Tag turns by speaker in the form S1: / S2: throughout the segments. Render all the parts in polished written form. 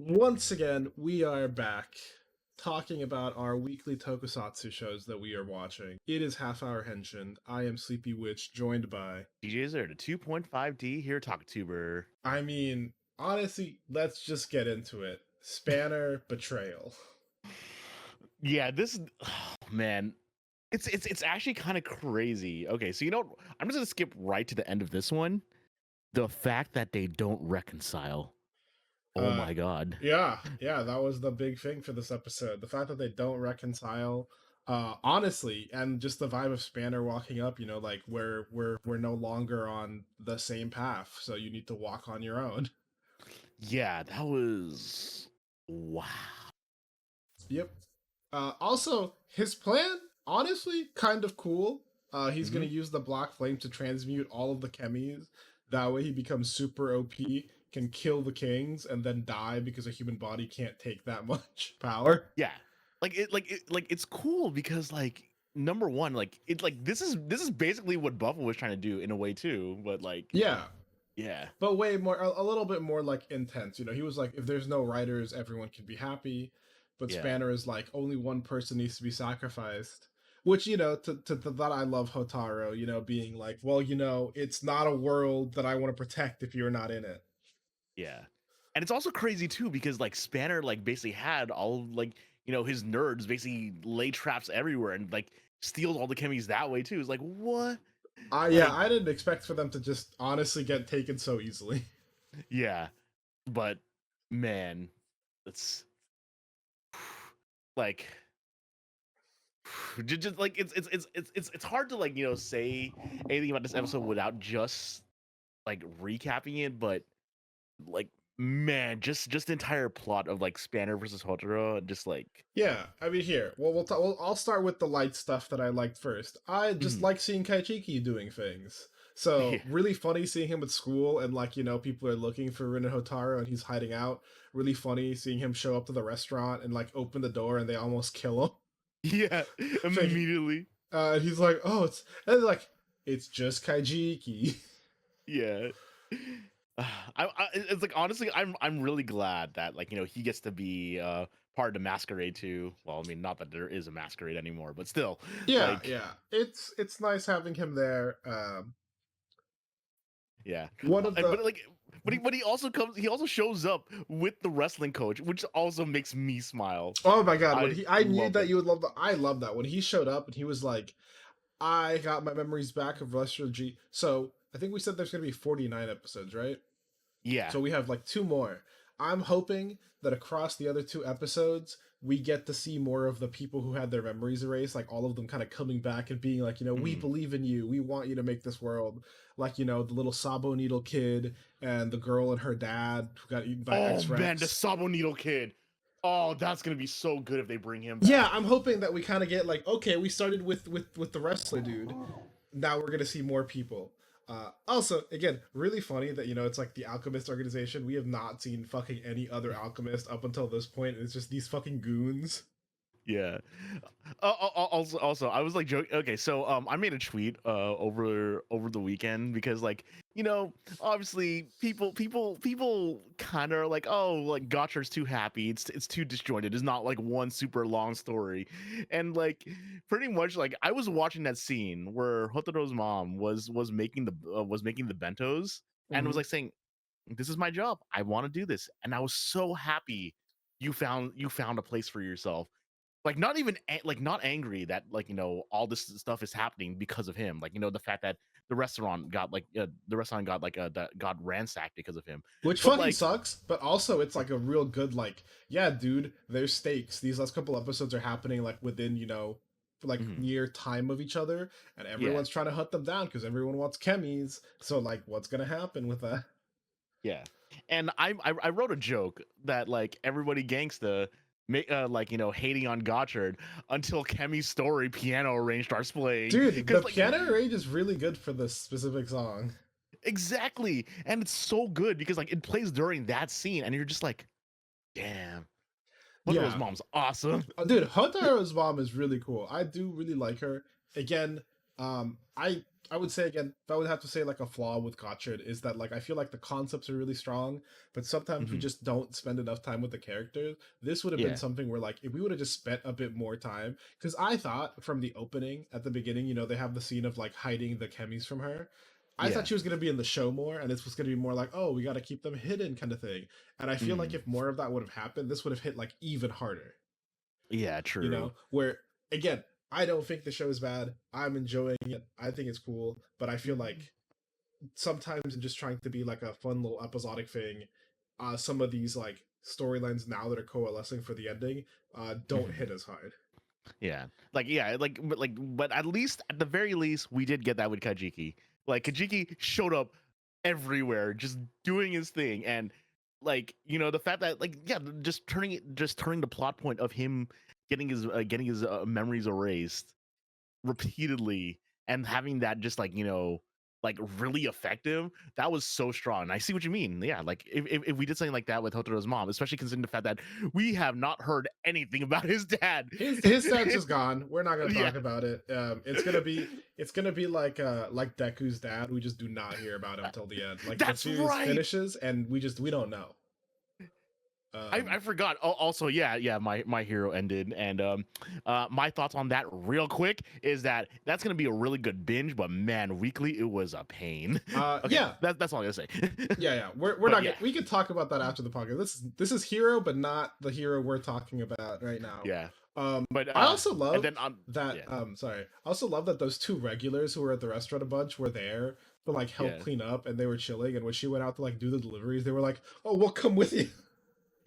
S1: Once again, we are back talking about our weekly tokusatsu shows that we are watching. It is Half Hour Henshin. I am Sleepy Witch, joined by.
S2: DJ Azure, the 2.5D here, TalkTuber.
S1: I mean, honestly, let's just get into it. Spanner Betrayal.
S2: Yeah, this man, it's actually kind of crazy. Okay, so I'm just gonna skip right to the end of this one. The fact that they don't reconcile. Oh my god.
S1: Yeah, that was the big thing for this episode. The fact that they don't reconcile. Honestly, and just the vibe of Spanner walking up, like we're no longer on the same path, so you need to walk on your own.
S2: Yeah, that was wow.
S1: Yep. Also, his plan, honestly, kind of cool. He's going to use the Black Flame to transmute all of the chemis. That way he becomes super OP, can kill the kings, and then die because a human body can't take that much power.
S2: Yeah. It's cool because number one, this is basically what Buffalo was trying to do in a way too, but
S1: Yeah.
S2: Yeah.
S1: But way more, a little bit more intense. He was like, if there's no writers, everyone can be happy. But
S2: Yeah.
S1: Spanner is like, only one person needs to be sacrificed. Which, to that I love Hotaro, being like, well, it's not a world that I want to protect if you're not in it.
S2: Yeah. And it's also crazy too, because Spanner basically had all his nerds basically lay traps everywhere and steals all the chemis that way too. It's like, what?
S1: Yeah, I didn't expect for them to just honestly get taken so easily.
S2: Yeah. But man, it's just it's hard to say anything about this episode without just recapping it, but man, just the entire plot of Spanner versus Hotaro, just
S1: yeah. I mean, here, I'll start with the light stuff that I liked first. I just like seeing Kaichiki doing things. So really funny seeing him at school and people are looking for Rin and Hotaro and he's hiding out. Really funny seeing him show up to the restaurant and open the door and they almost kill him.
S2: Yeah, immediately.
S1: He's like, oh, it's just Kaijiki.
S2: Yeah. It's honestly, I'm really glad that he gets to be part of the masquerade too. Well, I mean, not that there is a masquerade anymore, but still.
S1: Yeah, it's nice having him there.
S2: Yeah.
S1: One of the
S2: but he also shows up with the wrestling coach, which also makes me smile.
S1: Oh my god, I knew that you would love that. I love that when he showed up and he was like, I got my memories back of Celestial G. So I think we said there's gonna be 49 episodes, right?
S2: Yeah.
S1: So we have 2 more. I'm hoping that across the other 2 episodes, we get to see more of the people who had their memories erased, all of them kind of coming back and being like, we believe in you. We want you to make this world. The little Sabo Needle kid and the girl and her dad who got eaten by X-Rex.
S2: Oh man, the Sabo Needle kid. Oh, that's gonna be so good if they bring him back.
S1: Yeah, I'm hoping that we kind of get okay, we started with the wrestler dude. Now we're gonna see more people. Also, again, really funny that it's the Alchemist organization. We have not seen fucking any other Alchemist up until this point. It's just these fucking goons.
S2: Yeah. Also, I was joking. Okay, so I made a tweet over the weekend because obviously people kind of are oh Gotchar's too happy. It's too disjointed. It's not one super long story, and pretty much I was watching that scene where Hotaro's mom was making the bentos and was saying, "This is my job. I want to do this," and I was so happy you found a place for yourself. Not even not angry that all this stuff is happening because of him, the fact that the restaurant got got ransacked because of him,
S1: which fucking sucks, but also it's a real good yeah dude, there's stakes. These last couple episodes are happening within near time of each other and everyone's trying to hunt them down because everyone wants chemis. So what's gonna happen with that?
S2: Yeah. And I wrote a joke that everybody gangsta hating on Gotchard until Kemi's story piano arrange starts playing.
S1: Dude, the piano arrange is really good for this specific song.
S2: Exactly. And it's so good because it plays during that scene and you're just damn. Hotaro's mom's awesome.
S1: Dude, Hotaro's mom is really cool. I do really like her. Again, I would say again, if I would have to say like a flaw with Gotchard is that like I feel like the concepts are really strong, but sometimes we
S2: Hmm.
S1: just don't spend enough time with the characters. This would have been
S2: Yeah,
S1: something where like if we would have just spent a bit more time, because I thought from the opening at the beginning, they have the scene of like hiding the chemis from her. I thought
S2: yeah,
S1: she was gonna be in the show more, and this was gonna be more like, oh, we got to keep them hidden kind of thing. And I feel like
S2: mm,
S1: if more of that would have happened, this would have hit like even harder.
S2: yeah. True.
S1: Where again, I don't think the show is bad. I'm enjoying it. I think it's cool, but I feel
S2: Mhm.
S1: like sometimes in just trying to be like a fun little episodic thing, some of these like storylines now that are coalescing for the ending don't
S2: Mhm.
S1: hit as hard.
S2: Yeah, but at least, at the very least, we did get that with Kajiki. Like Kajiki showed up everywhere, just doing his thing, and the fact that just turning the plot point of him getting his memories erased repeatedly and having that just really effective, that was so strong. And I see what you mean. Yeah, like if we did something like that with Hotaro's mom, especially considering the fact that we have not heard anything about his dad.
S1: His dad's just gone. We're not gonna
S2: Yeah.
S1: talk about it. It's gonna be like Deku's dad. We just do not hear about him till the end. Like the
S2: That's
S1: series
S2: right.
S1: finishes and we don't know.
S2: I forgot. Also, yeah, my hero ended, and my thoughts on that real quick is that that's gonna be a really good binge, but man, weekly it was a pain. Okay,
S1: Yeah,
S2: that's all I'm gonna say.
S1: yeah. We're
S2: But
S1: not
S2: yeah,
S1: gonna. We can talk about that after the podcast. This is hero, but not the hero we're talking about right now.
S2: yeah,
S1: Um,
S2: but
S1: I also
S2: and
S1: love
S2: then
S1: that.
S2: yeah,
S1: Sorry. I also love that those two regulars who were at the restaurant a bunch were there to like help
S2: yeah.
S1: clean up, and they were chilling. And when she went out to like do the deliveries, they were like, "Oh, we'll come with you."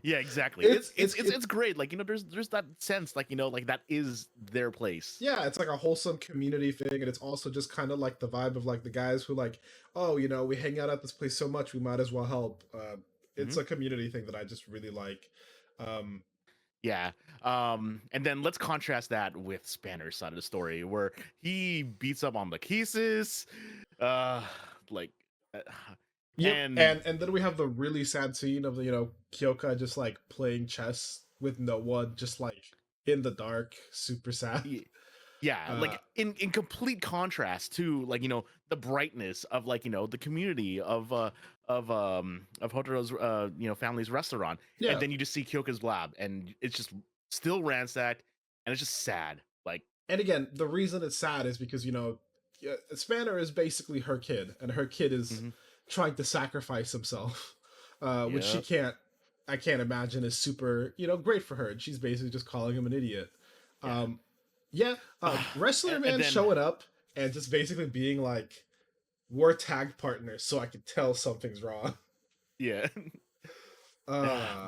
S2: Yeah, exactly. It's
S1: It's
S2: it's
S1: it's
S2: it's
S1: it.
S2: it's great. There's that sense, like that is their place.
S1: Yeah, it's like a wholesome community thing, and it's also just kind of like the vibe of like the guys who like, oh, we hang out at this place so much, we might as well help. It's
S2: Hmm.
S1: a community thing that I just really like. Um,
S2: Yeah. And then let's contrast that with Spanner's side of the story, where he beats up on the Kisses, uh, like, uh,
S1: Yep,
S2: and
S1: and then we have the really sad scene of Kyoka just like playing chess with no one, just like in the dark, super sad.
S2: y- yeah,
S1: Uh,
S2: like in complete contrast to the brightness of the community of Hotaro's family's restaurant, and
S1: yeah,
S2: then you just see Kyoka's lab, and it's just still ransacked, and it's just sad. Like,
S1: and again, the reason it's sad is because Spanner is basically her kid, and her kid is
S2: mhm,
S1: trying to sacrifice himself, which she
S2: yep.
S1: can't. I can't imagine is super great for her, and she's basically just calling him an idiot.
S2: Yeah.
S1: Um, yeah, wrestler
S2: And
S1: man
S2: then
S1: showing up and just basically being like, we're tag partners, so I could tell something's wrong.
S2: yeah.
S1: Uh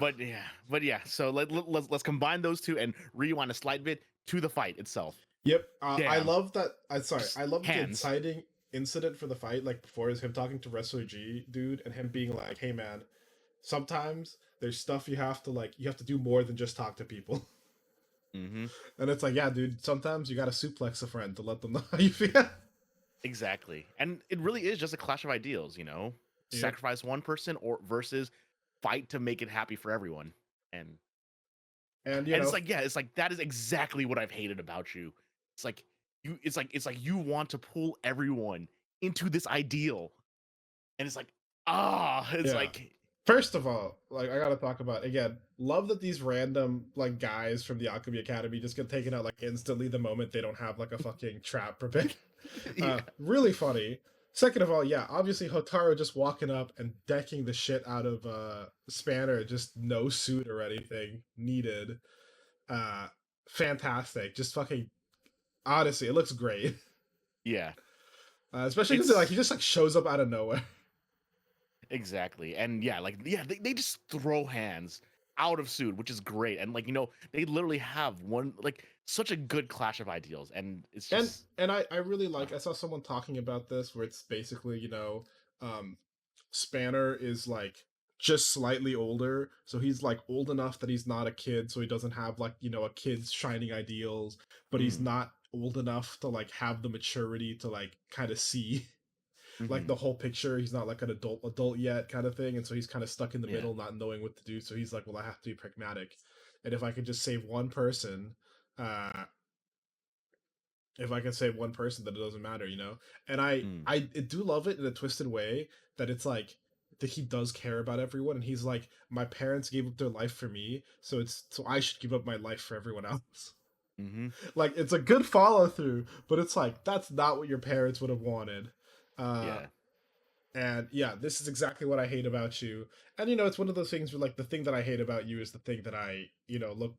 S2: But yeah. So let's combine those two and rewind a slight bit to the fight itself.
S1: yep. I
S2: Damn,
S1: love that. I sorry.
S2: just
S1: I love the
S2: hands.
S1: inciting incident for the fight. Like before, is him talking to wrestler G dude and him being like, "Hey man, sometimes there's stuff you have to do more than just talk to people."
S2: Hmm.
S1: And it's like, yeah, dude. Sometimes you got to suplex a friend to let them know how you feel.
S2: Exactly, and it really is just a clash of ideals.
S1: Yep.
S2: Sacrifice one person or versus fight to make it happy for everyone. And
S1: And
S2: and it's like, yeah, it's like that is exactly what I've hated about you. It's like it's like you want to pull everyone into this ideal, and it's like, it's
S1: yeah.
S2: like,
S1: First of all, like I gotta talk about again, love that these random like guys from the Alchemy Academy just get taken out like instantly the moment they don't have like a fucking trap prepared.
S2: yeah,
S1: Really funny. Second of all, yeah, obviously Hotaro just walking up and decking the shit out of Spanner, just no suit or anything needed. Uh Fantastic. Just fucking honestly, it looks great.
S2: yeah.
S1: Especially because like he
S2: It's
S1: just like shows up out of nowhere.
S2: exactly. And yeah, they just throw hands out of suit, which is great. And they literally have one such a good clash of ideals. And it's
S1: and
S2: just
S1: and I really
S2: uh,
S1: like I saw someone talking about this where it's basically um Spanner is like just slightly older, so he's like old enough that he's not a kid, so he doesn't have like a kid's shining ideals, but he's
S2: mm,
S1: not old enough to like have the maturity to like kind of see like the
S2: mhm,
S1: whole picture. He's not like an adult yet kind of thing, and so he's kind of stuck in the
S2: yeah.
S1: middle, not knowing what to do. So he's like, well, I have to be pragmatic, and if I could just save one person, uh if I can save one person, then it doesn't matter, you know. And I
S2: Mm.
S1: I do love it in a twisted way that it's like that he does care about everyone, and he's like, my parents gave up their life for me, so I should give up my life for everyone else.
S2: Mm-hmm.
S1: Like it's a good follow through, but it's like that's not what your parents would have wanted. Uh,
S2: Yeah.
S1: and yeah, this is exactly what I hate about you. And you know, it's one of those things where like the thing that I hate about you is the thing that I, you know, look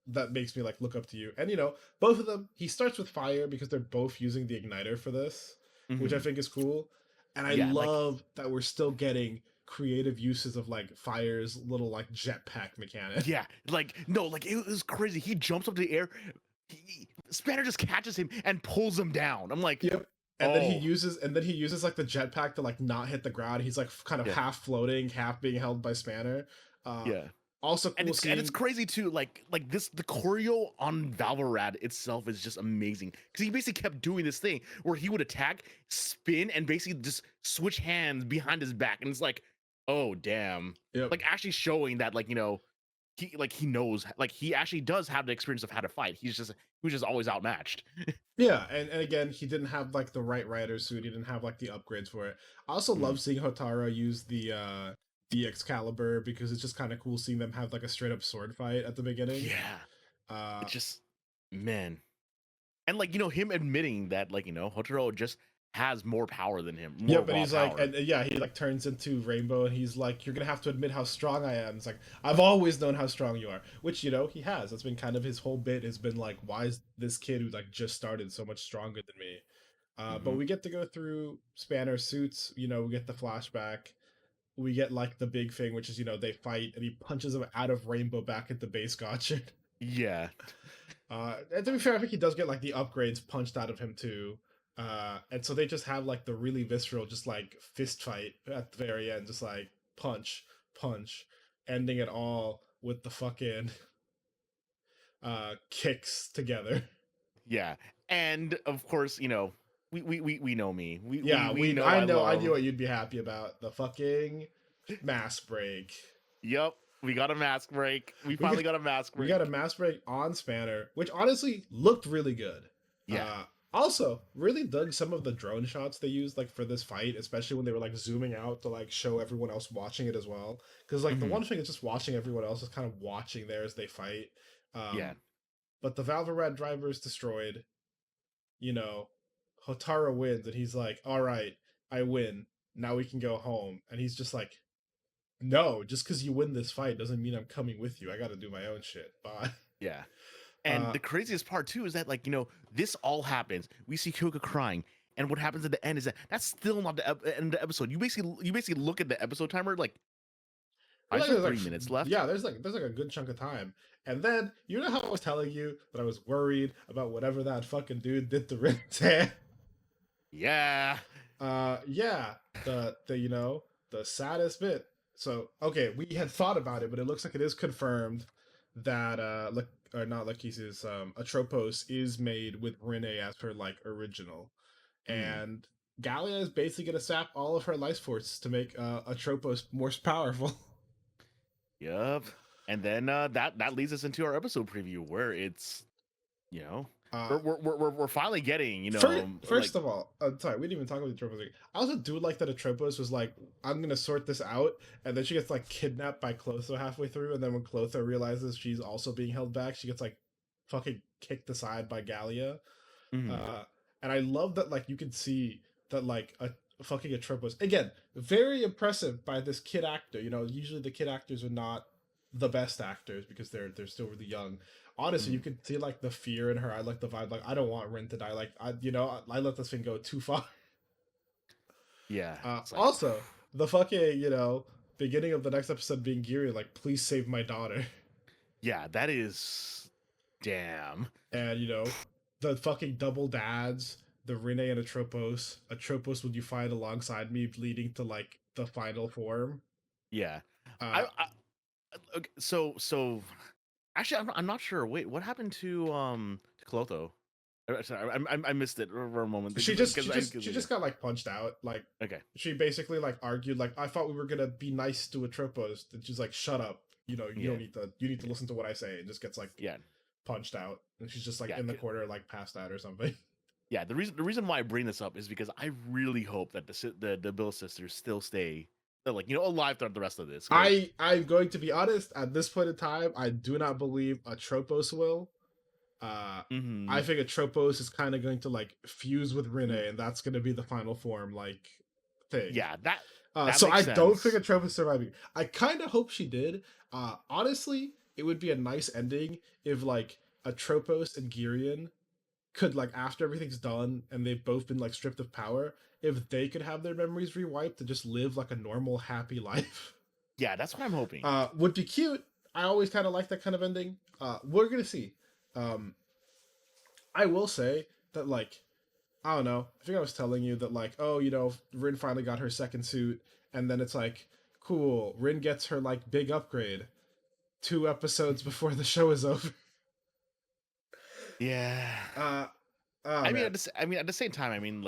S1: that makes me like look up to you. And you know, both of them, he starts with fire because they're both using the igniter for this, which I
S2: Mm-hmm.
S1: think is cool. And I
S2: Yeah. Like,
S1: love that we're still getting creative uses of like fire's little like jetpack mechanic.
S2: yeah. Like, no, like it was crazy. He jumps up to the air. Spanner just catches him and pulls him down. I'm like,
S1: Yep.
S2: oh,
S1: And then he uses like the jetpack to like not hit the ground. He's like kind of
S2: yeah,
S1: half floating, half being held by Spanner. Uh
S2: yeah.
S1: Also
S2: And
S1: cool
S2: it's
S1: seeing.
S2: crazy too. Like this, the choreo on Valorad itself is just amazing because he basically kept doing this thing where he would attack, spin, and basically just switch hands behind his back, and it's like, oh damn,
S1: Yep.
S2: like actually showing that he knows, like he actually does have the experience of how to fight. He was just always outmatched.
S1: Yeah, and again, he didn't have like the right rider suit. He didn't have like the upgrades for it. I also
S2: Mm,
S1: love seeing Hotara use the Excalibur because it's just kind of cool seeing them have like a straight up sword fight at the beginning.
S2: yeah,
S1: Uh
S2: it's just man, and like him admitting that Hotaro just has more power than him, more
S1: Yep, and
S2: raw
S1: he's like,
S2: power.
S1: and yeah, he like turns into Rainbow, and he's like, "You're gonna have to admit how strong I am." It's like, I've always known how strong you are, which you know he has. That's been kind of his whole bit has been like, why is this kid who like just started so much stronger than me? But
S2: Hmm.
S1: we get to go through Spanner suits. You know, we get the flashback. We get like the big thing, which is you know they fight, and he punches him out of Rainbow back at the base gotcha.
S2: Yeah,
S1: And to be fair, I think he does get like the upgrades punched out of him too. And so they just have like the really visceral, just like fist fight at the very end, just like punch, punch, ending it all with the fucking kicks together.
S2: yeah, and of course, we know me.
S1: Yeah,
S2: We know
S1: I
S2: I
S1: know I knew
S2: love.
S1: what you'd be happy about the fucking mass break.
S2: Yep, we got a mask break. We
S1: We got
S2: finally got a mask
S1: we got a
S2: break.
S1: mass break on Spanner, which honestly looked really good.
S2: Yeah.
S1: Also, really dug some of the drone shots they used like for this fight, especially when they were like zooming out to like show everyone else watching it as well. Because like the
S2: Hmm.
S1: one thing is just watching everyone else is kind of watching there as they fight.
S2: Yeah.
S1: But the Valverad driver is destroyed. You know, Hotara wins, and he's like, "All right, I win. Now we can go home." And he's just like, "No, just because you win this fight doesn't mean I'm coming with you. I got to do my own shit. Bye."
S2: Yeah. And
S1: Uh,
S2: the craziest part too is that this all happens. We see Kyoka crying, and what happens at the end is that that's still not the end of the episode. You basically look at the episode timer like, why
S1: Well,
S2: is
S1: like,
S2: there 3 minutes left?
S1: yeah, there's like a good chunk of time, and then you know how I was telling you that I was worried about whatever that fucking dude did to Rin's hair.
S2: Yeah.
S1: Yeah, the you know the saddest bit. So okay, we had thought about it, but it looks like it is confirmed that or not Lakisa's Atropos is made with Rene as her like original,
S2: Mm.
S1: and Gallia is basically gonna sap all of her life force to make Atropos more powerful.
S2: Yep. And then that leads us into our episode preview where it's you know
S1: Uh,
S2: we're finally getting
S1: First of all, sorry, we didn't even talk about the Atropos. I also do like that Atropos was like, "I'm gonna sort this out," and then she gets like kidnapped by Clotho halfway through, and then when Clotho realizes she's also being held back, she gets like fucking kicked aside by Gallia.
S2: mhm,
S1: Uh, and I love that like you can see that like a fucking Atropos again, very impressive by this kid actor. You know, usually the kid actors are not the best actors because they're still really young. Honestly, you
S2: mhm.
S1: could see like the fear in her eye, like the vibe, like I don't want Rin to die. Like I let this thing go too far.
S2: Yeah, it's like
S1: Also, the fucking beginning of the next episode being Giri, like please save my daughter,
S2: yeah, that is damn.
S1: and the fucking double dads, the Rene and Atropos. Atropos, would you fight alongside me, leading to like the final form?
S2: Yeah.
S1: Uh,
S2: I okay, so actually I'm not sure. Wait, what happened to Clotho? Sorry, I missed it for a moment
S1: she
S2: because
S1: just
S2: because
S1: she
S2: I
S1: just
S2: because
S1: she just got like punched out. Like
S2: okay.
S1: she basically like argued like I thought we were gonna be nice to Atropos, and she's like shut up. You don't
S2: Yeah.
S1: need to you need to listen to what I say, and just gets like
S2: Yeah.
S1: punched out, and she's just like
S2: Yeah.
S1: in the corner like passed out or something.
S2: Yeah, the reason why I bring this up is because I really hope that the Bill sisters still stay, like, alive throughout the rest of this. Because
S1: I'm going to be honest. At this point in time, I do not believe Atropos will. Uh, I
S2: hmm
S1: think Atropos is kind of going to like fuse with Rene, and that's going to be the final form like thing.
S2: yeah, that
S1: So
S2: makes
S1: I don't think
S2: sense.
S1: Atropos is surviving. I kind of hope she did. Honestly, it would be a nice ending if like Atropos and Girion could like after everything's done and they've both been like stripped of power, if they could have their memories rewiped and just live like a normal happy life.
S2: Yeah, that's what I'm hoping.
S1: Would be cute. I always kind of like that kind of ending. We're gonna see. Um, I will say that like I don't know. I think I was telling you that like oh Rin finally got her second suit, and then it's like cool. Rin gets her like big upgrade 2 episodes before the show is over.
S2: Yeah.
S1: Uh, oh
S2: I mean,
S1: man,
S2: at the same time, I mean,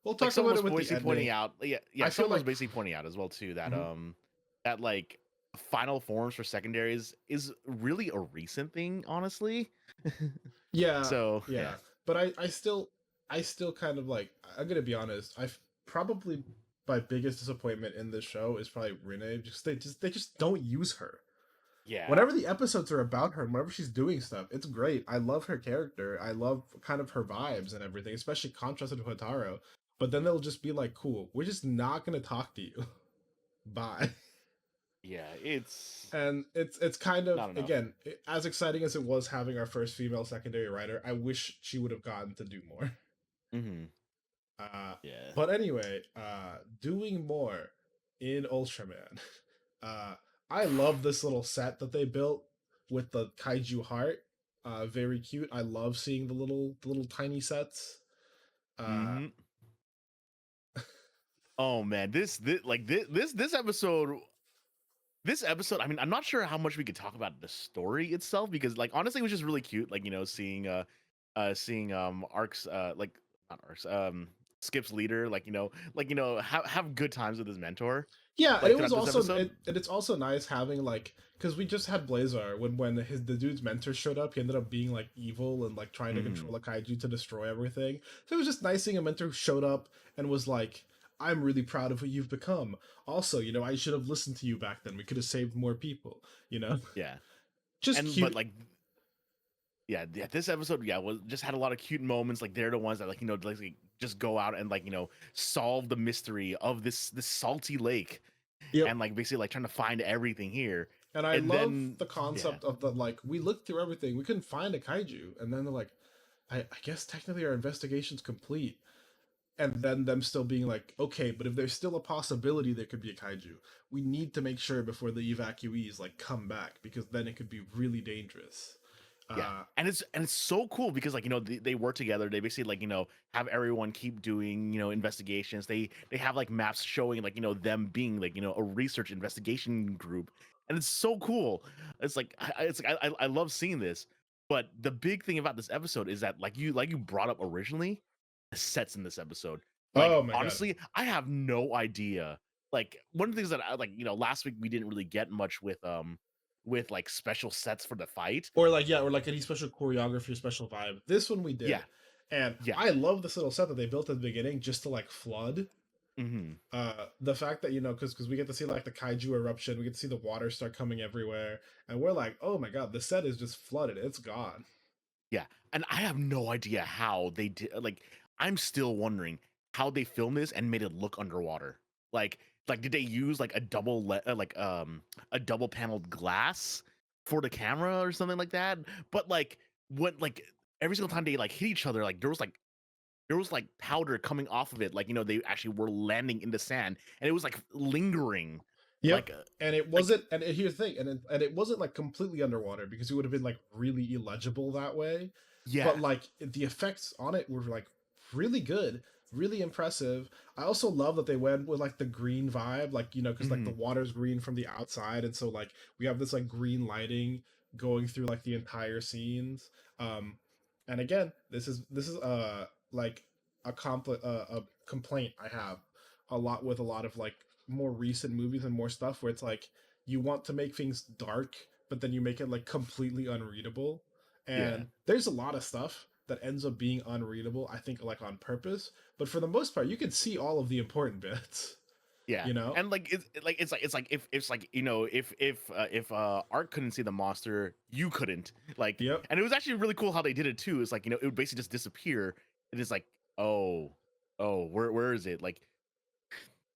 S1: we'll
S2: like
S1: talk
S2: someone
S1: about
S2: was
S1: it with the
S2: basically pointing
S1: ending.
S2: out, yeah,
S1: I feel
S2: someone was
S1: like
S2: basically pointing out as well too that
S1: mhm.
S2: that like final forms for secondaries is really a recent thing, honestly.
S1: Yeah,
S2: So yeah.
S1: yeah. But I still kind of like I'm gonna be honest. I've probably my biggest disappointment in this show is probably Renee. They just don't use her.
S2: Yeah.
S1: Whenever the episodes are about her and whenever she's doing stuff, it's great. I love her character. I love kind of her vibes and everything, especially contrasted to Hotaro. But then they'll just be like, cool, we're just not gonna talk to you. Bye.
S2: Yeah, it's
S1: And it's kind of
S2: not enough.
S1: again as exciting as it was having our first female secondary writer. I wish she would have gotten to do more.
S2: hmm
S1: Uh,
S2: Yeah.
S1: but anyway, doing more in Ultraman. Uh, I love this little set that they built with the kaiju heart. Very cute. I love seeing the little tiny sets. Uh,
S2: hmm Oh man, this like this episode. This episode, I mean, I'm not sure how much we could talk about the story itself because, like, honestly, it was just really cute. Like, seeing seeing Arcs like not Arcs Skip's leader, like, have good times with his mentor,
S1: yeah, and
S2: like
S1: it was
S2: throughout this
S1: also
S2: episode.
S1: and it's also nice having like because we just had Blazar when the dude's mentor showed up, he ended up being like evil and like trying to
S2: hmm
S1: control a kaiju to destroy everything. So it was just nice seeing a mentor who showed up and was like, "I'm really proud of what you've become. Also, I should have listened to you back then. We could have saved more people." You know,
S2: Yeah,
S1: just
S2: and but
S1: cute.
S2: like yeah, this episode, yeah, was just had a lot of cute moments. Like they're the ones that, like, like just go out and, like, solve the mystery of this salty lake,
S1: Yep.
S2: and, like, basically like trying to find everything here,
S1: And I
S2: and
S1: love
S2: then
S1: the
S2: yeah.
S1: concept of the like we looked through everything, we couldn't find a kaiju, and then they're like, I guess technically our investigation's complete. And then them still being like, okay, but if there's still a possibility there could be a kaiju, we need to make sure before the evacuees like come back because then it could be really dangerous.
S2: Yeah,
S1: Uh,
S2: and it's so cool because, like, they work together. They basically, like, have everyone keep doing, investigations. They have, like, maps showing, like, them being, like, a research investigation group, and it's so cool. It's like I love seeing this. But the big thing about this episode is that, like you brought up originally, the sets in this episode. Like,
S1: oh my god.
S2: honestly, I have no idea. Like, one of the things that I like, last week we didn't really get much with like special sets for the fight.
S1: Or like yeah, or like any special choreography or special vibe. This one we
S2: Yeah,
S1: did, and
S2: yeah.
S1: I love this little set that they built at the beginning just to like flood.
S2: hmm
S1: The fact that because we get to see like the kaiju eruption, we get to see the water start coming everywhere, and we're like, oh my god, the set is just flooded. It's gone.
S2: Yeah, and I have no idea how they did. Like, I'm still wondering how they filmed this and made it look underwater. Like, did they use like a double paneled glass for the camera or something like that? But like, when like every single time they like hit each other, like there was like powder coming off of it. Like, they actually were landing in the sand, and it was like lingering.
S1: Yep.
S2: Like,
S1: And it
S2: like
S1: wasn't, here's the thing, and it wasn't like completely underwater because it would have been like really illegible that way. But
S2: yeah,
S1: like the effects on it were like really good, really impressive. I also love that they went with like the green vibe, like because like the
S2: hmm
S1: water's green from the outside, and so like we have this like green lighting going through like the entire scenes. Um, and again, this is like a complaint I have a lot with a lot of like more recent movies and more stuff where it's like you want to make things dark but then you make it like completely unreadable,
S2: yeah,
S1: and there's a lot of stuff that ends up being unreadable, I think, like on purpose. But for the most part, you can see all of the important bits.
S2: Yeah,
S1: You know?
S2: and like it's like if it's like if Art couldn't see the monster, you couldn't. Like,
S1: Yep.
S2: and it was actually really cool how they did it too. It's like, it would basically just disappear. It is like, oh, where is it? Like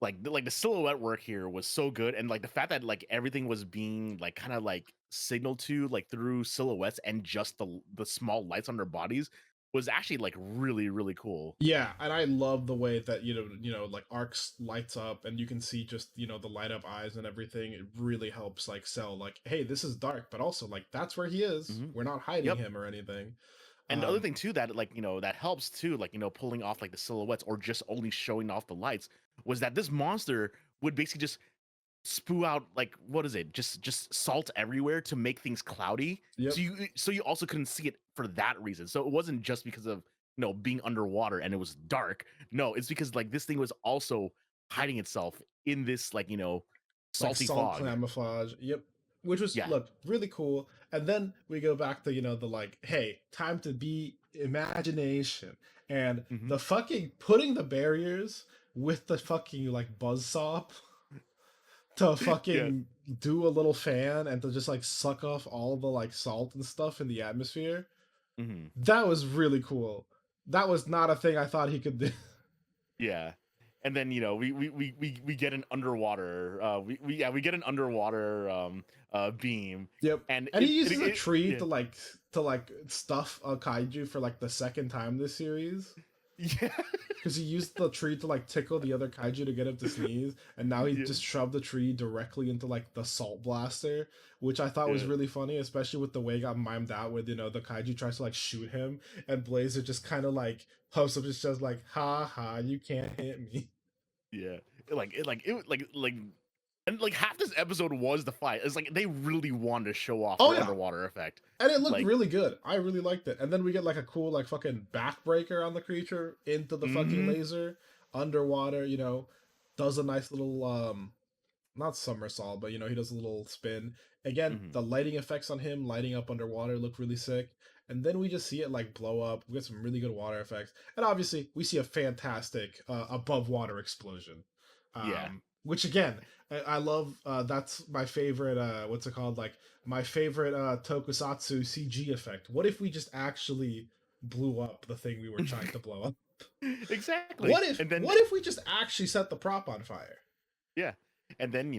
S2: the silhouette work here was so good, and like the fact that like everything was being like kind of like signaled to like through silhouettes and just the small lights on their bodies was actually like really cool.
S1: Yeah, and I love the way that like Arcs lights up, and you can see just the light up eyes and everything. It really helps like sell like, hey, this is dark, but also like that's where he is.
S2: Hmm.
S1: We're not hiding
S2: Yep.
S1: him or anything.
S2: And the other
S1: Um,
S2: thing too that like that helps too, like pulling off like the silhouettes or just only showing off the lights, was that this monster would basically just spew out like, what is it, just salt everywhere to make things cloudy,
S1: yep,
S2: so you also couldn't see it for that reason. So it wasn't just because of being underwater and it was dark. No, it's because like this thing was also hiding itself in this like
S1: like
S2: salty
S1: salt
S2: fog.
S1: camouflage. Yep, which was
S2: Yeah.
S1: look really cool. And then we go back to the like, hey, time to be imagination and
S2: Hmm.
S1: the fucking putting the barriers with the fucking like buzzsaw to
S2: Yeah.
S1: fucking do a little fan and to just like suck off all the like salt and stuff in the atmosphere.
S2: Hmm.
S1: That was really cool. That was not a thing I thought he could do.
S2: Yeah. And then we get an underwater we get an underwater beam,
S1: Yep.
S2: and
S1: And he uses a
S2: it
S1: tree
S2: yeah.
S1: to like stuff a kaiju for like the second time this series.
S2: Yeah.
S1: Because he used the tree to like tickle the other kaiju to get him to sneeze, and now he
S2: Yeah.
S1: just shoved the tree directly into like the salt blaster, which I thought was
S2: Yeah.
S1: really funny, especially with the way it got mimed out with the kaiju tries to like shoot him, and Blazer just kind of like puffs up his chest like, ha ha, you can't hit me.
S2: Yeah. Like and like half this episode was the fight. It's like they really wanted to show off
S1: Oh
S2: their
S1: yeah,
S2: underwater effect.
S1: and it looked
S2: Like,
S1: really good. I really liked it. And then we get like a cool like fucking backbreaker on the creature into the fucking
S2: mm-hmm.
S1: laser underwater. Does a nice little not somersault, but he does a little spin. Again,
S2: Mm-hmm.
S1: the lighting effects on him lighting up underwater look really sick. And then we just see it like blow up. We get some really good water effects, and obviously we see a fantastic above water explosion.
S2: Yeah.
S1: Which again, I love. That's my favorite. What's it called? Like my favorite tokusatsu CG effect. What if we just actually blew up the thing we were trying to blow up?
S2: Exactly.
S1: What if
S2: And then
S1: what if we just actually set the prop on fire?
S2: yeah. And then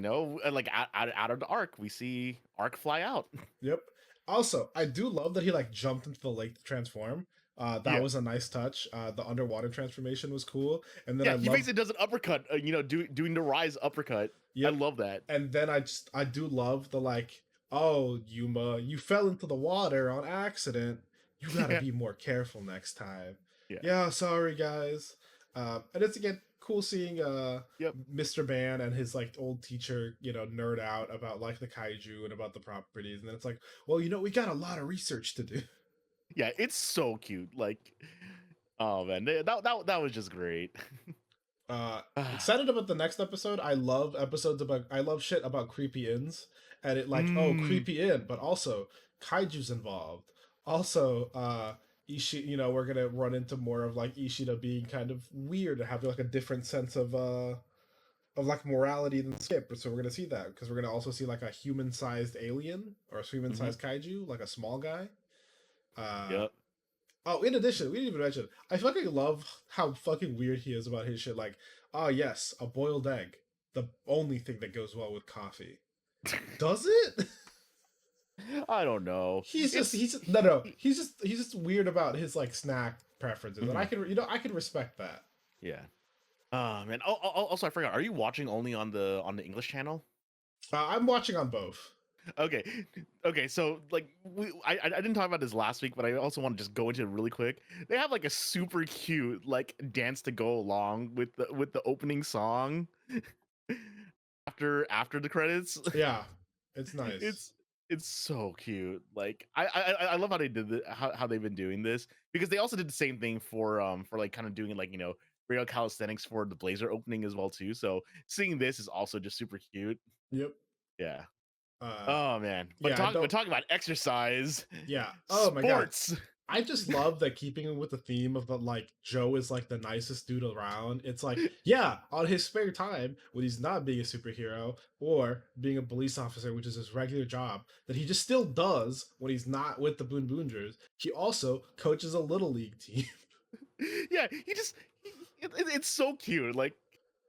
S2: like out of the arc, we see Arc fly out.
S1: Yep. Also, I do love that he like jumped into the lake to transform. That
S2: Yeah.
S1: was a nice touch. The underwater transformation was cool, and then I
S2: Yeah, he
S1: love.
S2: basically does an uppercut, doing the rise uppercut. I
S1: Yep.
S2: love that.
S1: And then I do love the like, oh Yuma, you fell into the water on accident. You gotta
S2: Yeah.
S1: be more careful next time.
S2: Yeah.
S1: Yeah, sorry guys. And it's again cool seeing
S2: Yep.
S1: Mr. Ban and his like old teacher, nerd out about like the kaiju and about the properties, and then it's like, well, we got a lot of research to do.
S2: Yeah, it's so cute. Like, oh man, that was just great.
S1: uh Excited about the next episode. I love shit about creepy inns, and it like, oh,
S2: Mm,
S1: creepy inn, but also kaiju's involved. Also, we're gonna run into more of like Ishida being kind of weird and having like a different sense of like morality than Skip. So we're gonna see that because we're gonna also see like a human-sized alien or a
S2: hmm.
S1: human-sized kaiju, like a small guy. uh
S2: Yep.
S1: Oh, in addition, we didn't even mention. I fucking love how fucking weird he is about his shit. Like, oh yes, a boiled egg, the only thing that goes well with coffee. Does it?
S2: I don't know.
S1: No, he's just weird about his like snack preferences, and I
S2: Mhm.
S1: can I can respect that.
S2: Yeah. Oh man. Also, I forgot. Are you watching only on the English channel?
S1: I'm watching on both.
S2: Okay. Okay. So like I didn't talk about this last week, but I also want to just go into it really quick. They have like a super cute like dance to go along with the opening song after the credits.
S1: Yeah, it's nice.
S2: It's it's so cute. Like I love how they did how they've been doing this, because they also did the same thing for like kind of doing like real calisthenics for the Blazer opening as well too. So seeing this is also just super cute.
S1: Yep.
S2: Yeah.
S1: Uh,
S2: Oh man.
S1: yeah, I don't.
S2: But talking about exercise,
S1: Yeah. Oh my god.
S2: sports.
S1: I just love that keeping with the theme of the like Joe is like the nicest dude around. It's like, yeah, on his spare time when he's not being a superhero or being a police officer, which is his regular job, that he just still does when he's not with the Boon Boongers. He also coaches a little league team.
S2: Yeah, it's so cute. Like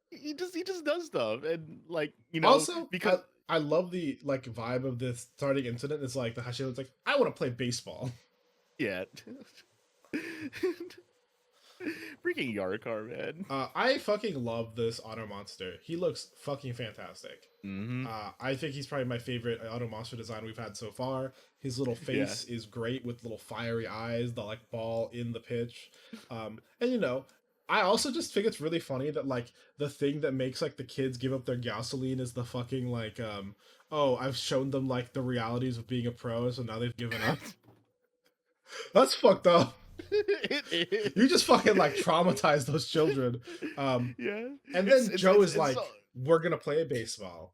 S2: he just does stuff, and like
S1: Also,
S2: because
S1: I love the like vibe of this starting incident. It's like the Hashimoto's like, I want to play baseball.
S2: yeah. Freaking Yarkar, man.
S1: I fucking love this Auto Monster. He looks fucking fantastic.
S2: Mm-hmm.
S1: I think he's probably my favorite Auto Monster design we've had so far. His little
S2: Yeah.
S1: face is great with little fiery eyes, the like ball in the pitch. And I also just think it's really funny that like the thing that makes like the kids give up their gasoline is the fucking like oh, I've shown them like the realities of being a pro, so now they've given up. That's fucked up.
S2: It
S1: You
S2: is.
S1: just fucking like traumatize those children.
S2: Yeah.
S1: And then Joe is like, we're gonna play baseball.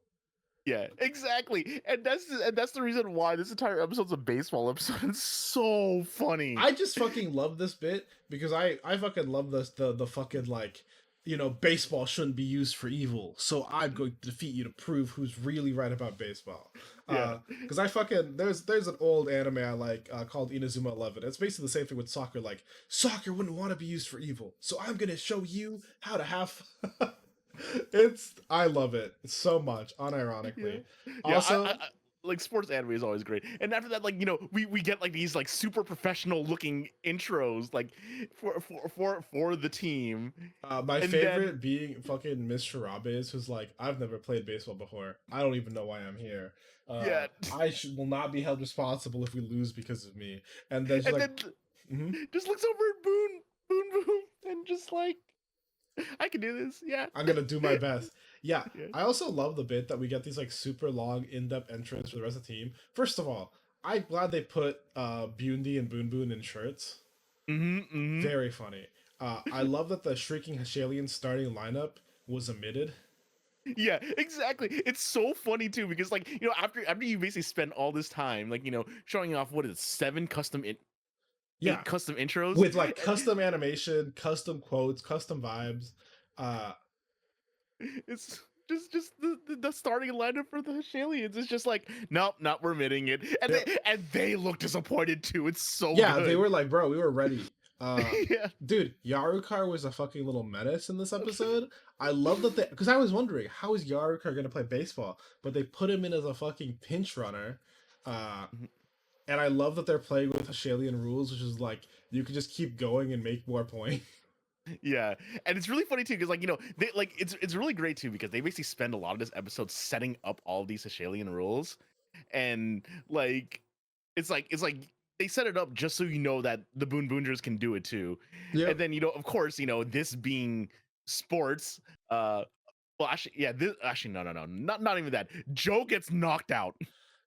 S2: Yeah, exactly. And that's the reason why this entire episode's a baseball episode. It's so funny.
S1: I just fucking love this bit because I fucking love this the fucking like baseball shouldn't be used for evil, so I'm going to defeat you to prove who's really right about baseball.
S2: Yeah.
S1: Because I fucking there's an old anime I like called Inazuma 11. It's basically the same thing with soccer. Like soccer wouldn't want to be used for evil, so I'm gonna show you how to have. I love it so much, unironically.
S2: Yeah,
S1: Also,
S2: I like sports anime is always great. And after that, like we get like these like super professional looking intros like for the team.
S1: my
S2: And
S1: favorite being fucking Miss Shirabe's, who's like, I've never played baseball before. I don't even know why I'm here.
S2: Yeah.
S1: Will not be held responsible if we lose because of me. And then she's
S2: And
S1: like,
S2: then
S1: mhm,
S2: just looks over at Boon, and just like, I can do this. Yeah.
S1: I'm gonna do my best. Yeah,
S2: Yeah.
S1: I also love the bit that we get these like super long, in-depth entrance for the rest of the team. First of all, I'm glad they put Bundi and Boon Boon in shirts.
S2: Mm-hmm. Mm-hmm.
S1: Very funny. I love that the Shrieking Hashalian starting lineup was omitted.
S2: Yeah, exactly. It's so funny too because like after you basically spend all this time like showing off what is it, 7
S1: Yeah,
S2: 8 custom intros.
S1: with like custom animation, custom quotes, custom vibes. Uh
S2: It's just the starting lineup for the Hashalians is just like nope, not permitting it, and
S1: Yep.
S2: they look disappointed too. It's so
S1: yeah,
S2: good.
S1: they were like, bro, we were ready.
S2: Yeah,
S1: Dude, Yarukar was a fucking little menace in this episode. I love that because I was wondering how is Yarukar gonna play baseball, but they put him in as a fucking pinch runner.
S2: Mhm.
S1: And I love that they're playing with Hashalian rules, which is like you can just keep going and make more points.
S2: Yeah, and it's really funny too because like they like it's really great too because they basically spend a lot of this episode setting up all these Hashalian rules, and like it's like they set it up just so that the Boon Boongers can do it too,
S1: Yeah.
S2: and then of course this being sports, well actually yeah this actually no not even that. Joe gets knocked out,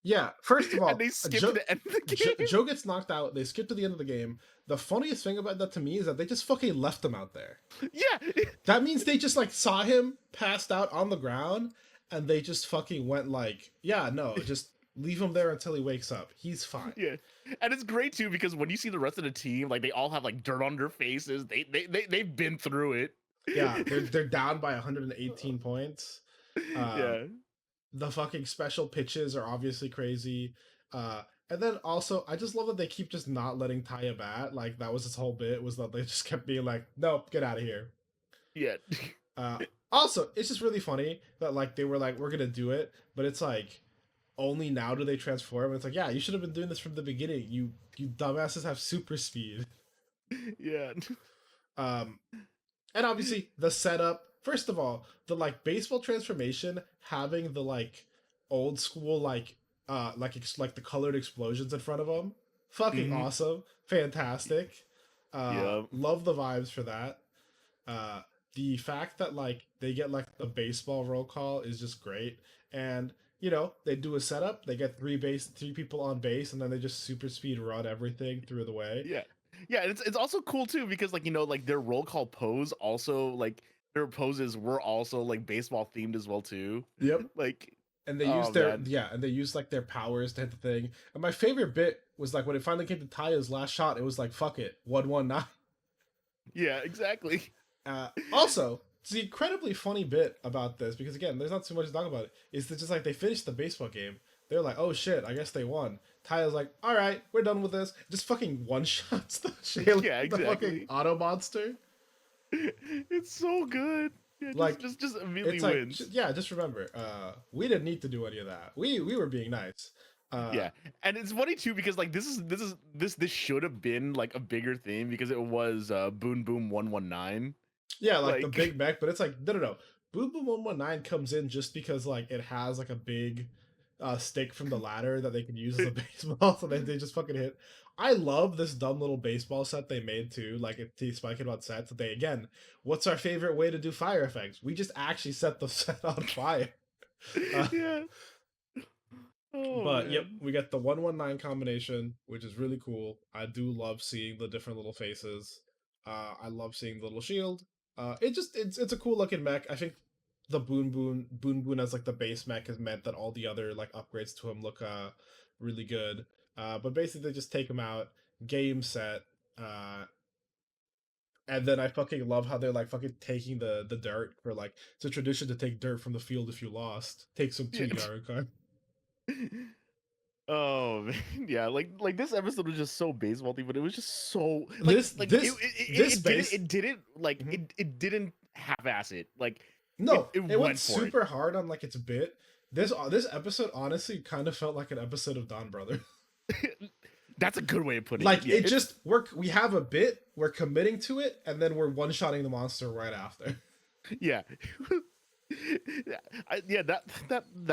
S1: Yeah, first of
S2: and
S1: all,
S2: they skip to the end of the game.
S1: Joe gets knocked out. They skip to the end of the game. The funniest thing about that to me is that they just fucking left him out there.
S2: Yeah.
S1: That means they just like saw him passed out on the ground and they just fucking went like, yeah, no, just leave him there until he wakes up. He's fine.
S2: Yeah, and it's great too because when you see the rest of the team, like they all have like dirt on their faces. They've been through it.
S1: Yeah, they're down by 118 points.
S2: Yeah,
S1: The fucking special pitches are obviously crazy. And then also, I just love that they keep just not letting Taya bat. Like that was his whole bit was that they just kept being like, nope, get out of here.
S2: yeah,
S1: Uh, Also, it's just really funny that like they were like, we're gonna do it, but it's like only now do they transform. And it's like, yeah, you should have been doing this from the beginning. You dumbasses have super speed.
S2: yeah,
S1: Um, and obviously the setup. First of all, the like baseball transformation having the like old school like the colored explosions in front of them. Fucking
S2: Mhm.
S1: awesome, fantastic.
S2: Yeah,
S1: Love the vibes for that. Uh, the fact that like they get like the baseball roll call is just great, and they do a setup, they get three people on base, and then they just super speed run everything through the way.
S2: yeah, yeah. And it's also cool too because like like their roll call pose also like their poses were also like baseball themed as well too.
S1: Yep.
S2: Like
S1: and they
S2: Oh
S1: used their
S2: man.
S1: and they used like their powers to hit the thing. And my favorite bit was like when it finally came to Taya's last shot, it was like fuck it, 119.
S2: Yeah, exactly.
S1: Also, it's the incredibly funny bit about this because again, there's not too much to talk about it. Is that just like they finished the baseball game? They're like, oh shit, I guess they won. Taya's like, all right, we're done with this. Just fucking one shots the Shayla,
S2: Yeah,
S1: the fucking
S2: exactly.
S1: auto monster.
S2: It's so good. Yeah,
S1: Like
S2: just immediately
S1: it's like
S2: wins.
S1: yeah, just remember, we didn't need to do any of that. We were being nice.
S2: Yeah, and it's funny too because like this should have been like a bigger theme because it was Boom Boom 119.
S1: Yeah, like the
S2: Like
S1: big mech, but it's like no. Boom Boom 119 comes in just because like it has like a big stick from the ladder that they can use as a baseball, so they just fucking hit. I love this dumb little baseball set they made too. Like it's speaking about sets, they again, what's our favorite way to do fire effects? We just actually set the set on fire. Uh,
S2: yeah. Oh
S1: But yep,
S2: man.
S1: we get the 119 combination, which is really cool. I do love seeing the different little faces. I love seeing the little shield. It's a cool looking mech. I think the Boon as like the base mech has meant that all the other like upgrades to him look really good. But basically they just take him out, game set, uh and then I fucking love how they're like fucking taking the dirt for like it's a tradition to take dirt from the field if you lost. Take some too,
S2: Yeah.
S1: Yarukai.
S2: Oh man, yeah, like this episode was just so baseball but it was just so
S1: This
S2: like
S1: this this base
S2: it didn't like
S1: Mhm.
S2: it didn't half-ass it. Like
S1: No,
S2: it
S1: it went
S2: went for it.
S1: super hard on like its bit. This episode honestly kind of felt like an episode of Don Brother.
S2: That's a good way of putting it.
S1: Like
S2: Yeah,
S1: it
S2: it's
S1: just we have a bit, we're committing to it, and then we're one shotting the monster right after.
S2: yeah. Yeah,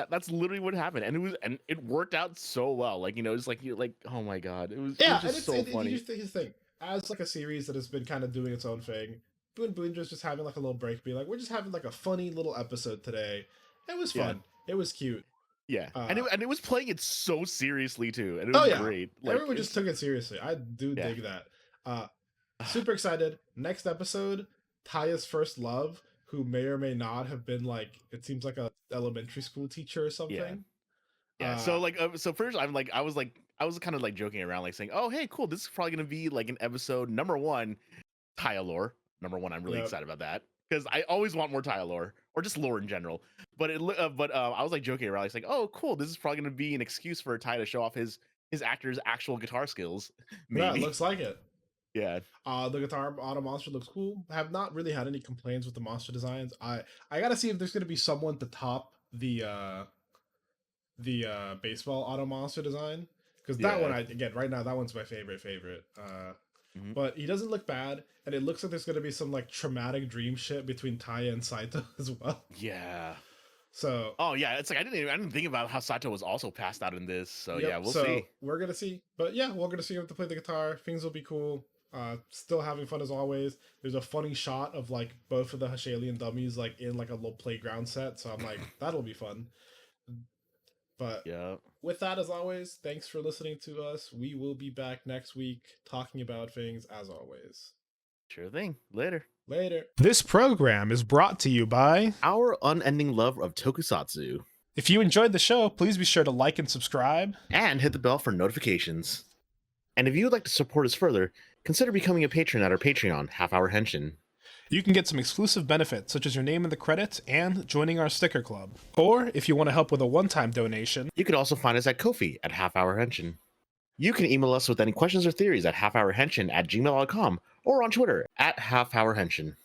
S2: that's literally what happened, and it worked out so well. Like it's like you like oh my god, it was
S1: Yeah, and
S2: just so funny.
S1: here's the thing. As like a series that has been kind of doing its own thing, Boon Boon just having like a little break, be like, we're just having like a funny little episode today. It was
S2: Yeah,
S1: fun. It was cute.
S2: yeah,
S1: Uh
S2: and it was playing it so seriously too, and it
S1: oh
S2: was
S1: yeah.
S2: great. Like
S1: Everyone just
S2: it's
S1: took it seriously. I do
S2: yeah.
S1: dig that. Uh Super excited. Next episode, Taya's first love, who may or may not have been like it seems like a elementary school teacher or
S2: Yeah.
S1: something.
S2: Yeah. So like so first I was kind of like joking around like saying, "Oh, hey, cool. This is probably going to be like an episode number 1 Taya lore. Number 1, I'm really
S1: Yep.
S2: excited about that because I always want more Taya lore or just lore in general. But I was like joking around like saying, "Oh, cool. This is probably going to be an excuse for Taya to show off his actor's actual guitar skills."
S1: Yeah, it
S2: Maybe.
S1: looks like it.
S2: Yeah.
S1: The guitar auto monster looks cool. I have not really had any complaints with the monster designs. I gotta see if there's gonna be someone to top the baseball auto monster design. Because that one
S2: Yeah.
S1: I again right now that one's my favorite.
S2: Mhm.
S1: But he doesn't look bad, and it looks like there's gonna be some like traumatic dream shit between Taya and Saito as well.
S2: Yeah.
S1: So
S2: Oh yeah, it's like I didn't think about how Sato was also passed out in this. So yeah,
S1: yep.
S2: we'll
S1: So
S2: see.
S1: we're gonna see, but yeah, we're gonna see him to play the guitar. Things will be cool. Still having fun as always. There's a funny shot of like both of the Hashalian dummies like in like a little playground set. So I'm like, that'll be fun. But
S2: Yeah.
S1: with that, as always, thanks for listening to us. We will be back next week talking about things as always.
S2: Sure thing. Later.
S1: Later. This program is brought to you by.
S2: Our unending love of tokusatsu.
S1: If you enjoyed the show, please be sure to like and subscribe.
S2: And hit the bell for notifications. And if you would like to support us further, consider becoming a patron at our Patreon, Half Hour Henshin.
S1: You can get some exclusive benefits, such as your name in the credits and joining our sticker club. Or, if you want to help with a one-time donation,
S2: You can also find us at Ko-fi at Half Hour Henshin. You can email us with any questions or theories at halfhourhenshin@gmail.com or on Twitter at halfhourhenshin.